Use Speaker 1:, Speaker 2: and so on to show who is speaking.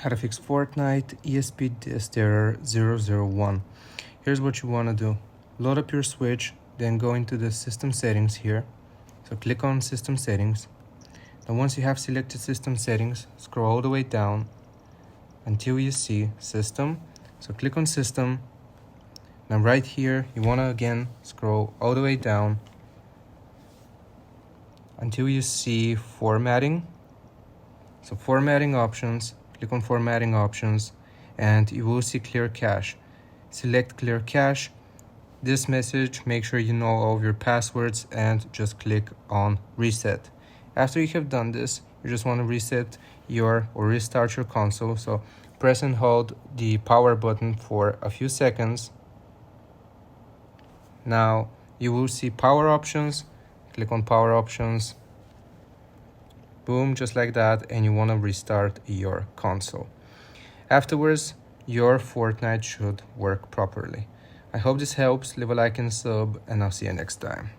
Speaker 1: How to fix Fortnite ESP-DIST error 001. Here's what you want to do. Load up your switch, then go into the system settings here. So click on system settings. Now once you have selected system settings, scroll all the way down until you see system. So click on system. Now right here, you want to again scroll all the way down until you see formatting. So formatting options, click on formatting options and you will see clear cache. Select clear cache. This message, make sure you know all of your passwords and just click on reset. After you have done this, you just want to reset or restart your console. So press and hold the power button for a few seconds. Now you will see power options. Click on power options. Boom, just like that, and you want to restart your console. Afterwards, your Fortnite should work properly. I hope this helps. Leave a like and sub, and I'll see you next time.